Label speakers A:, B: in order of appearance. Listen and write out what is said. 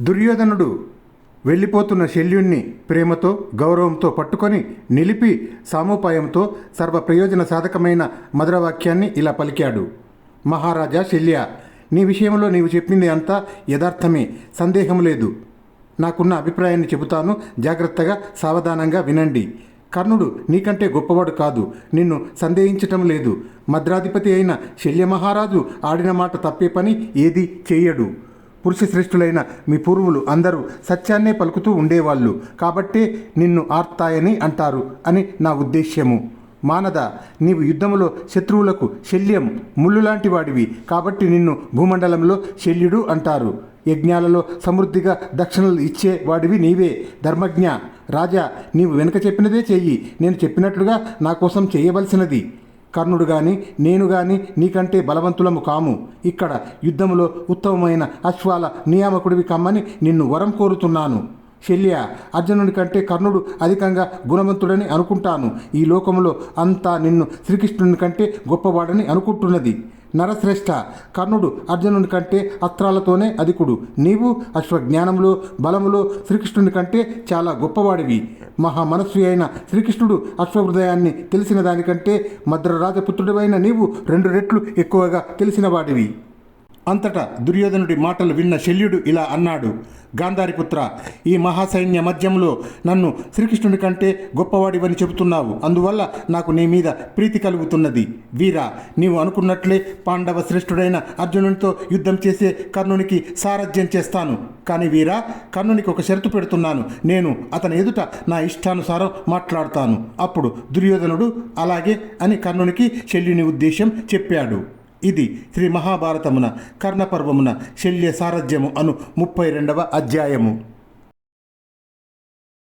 A: దుర్యోధనుడు వెళ్ళిపోతున్న శల్యుణ్ణి ప్రేమతో గౌరవంతో పట్టుకొని నిలిపి సామోపాయంతో సర్వ ప్రయోజన సాధకమైన మధురవాక్యాన్ని ఇలా పలికాడు. మహారాజా శల్య, నీ విషయంలో నీవు చెప్పింది అంతా యథార్థమే, సందేహం లేదు. నాకున్న అభిప్రాయాన్ని చెబుతాను, జాగ్రత్తగా సావధానంగా వినండి. కర్ణుడు నీకంటే గొప్పవాడు కాదు, నిన్ను సందేహించటం లేదు. మద్రాధిపతి అయిన శల్యమహారాజు ఆడిన మాట తప్పే పని ఏది చేయడు. పురుషశ్రేష్ఠులైన మీ పూర్వులు అందరూ సత్యాన్నే పలుకుతూ ఉండేవాళ్ళు కాబట్టే నిన్ను ఆర్తాయని అంటారు అని నా ఉద్దేశ్యము. మానద, నీవు యుద్ధములో శత్రువులకు శల్యం ముళ్ళులాంటి వాడివి కాబట్టి నిన్ను భూమండలంలో శల్యుడు అంటారు. యజ్ఞాలలో సమృద్ధిగా దక్షిణలు ఇచ్చే వాడివి నీవే. ధర్మజ్ఞ రాజా, నీవు వెనుక చెప్పినదే చెయ్యి, నేను చెప్పినట్లుగా నా కోసం చేయవలసినది. కర్ణుడు గాని నేను గాని నీకంటే బలవంతులము కాము. ఇక్కడ యుద్ధములో ఉత్తమమైన అశ్వాల నియామకుడివి కమ్మని నిన్ను వరం కోరుతున్నాను. శల్య, అర్జునుడి కంటే కర్ణుడు అధికంగా గుణవంతుడని అనుకుంటాను. ఈ లోకములో అంతా నిన్ను శ్రీకృష్ణుని కంటే గొప్పవాడని అనుకుంటున్నది. నరశ్రేష్ఠ, కర్ణుడు అర్జునుని కంటే అస్త్రాలతోనే అధికుడు. నీవు అశ్వజ్ఞానంలో బలములో శ్రీకృష్ణుని కంటే చాలా గొప్పవాడివి. మహామనస్వి అయిన శ్రీకృష్ణుడు అశ్వహృదయాన్ని తెలిసిన దానికంటే మద్రరాజపుత్రుడివైన నీవు 2 రెట్లు ఎక్కువగా తెలిసిన వాడివి. అంతటా దుర్యోధనుడి మాటలు విన్న శల్యుడు ఇలా అన్నాడు. గాంధారిపుత్ర, ఈ మహాసైన్య మధ్యంలో నన్ను శ్రీకృష్ణుడి కంటే గొప్పవాడివని చెబుతున్నావు. అందువల్ల నాకు నీ మీద ప్రీతి కలుగుతున్నది. వీరా, నీవు అనుకున్నట్లే పాండవ శ్రేష్ఠుడైన అర్జునునితో యుద్ధం చేసే కర్ణునికి సారథ్యం చేస్తాను. కానీ వీరా, కర్ణునికి ఒక షరతు పెడుతున్నాను. నేను అతని ఎదుట నా ఇష్టానుసారం మాట్లాడతాను. అప్పుడు దుర్యోధనుడు అలాగే అని కర్ణునికి శల్యుని ఉద్దేశం చెప్పాడు. ఇది శ్రీ మహాభారతమున కర్ణపర్వమున శల్య సారథ్యము అను 32వ అధ్యాయము.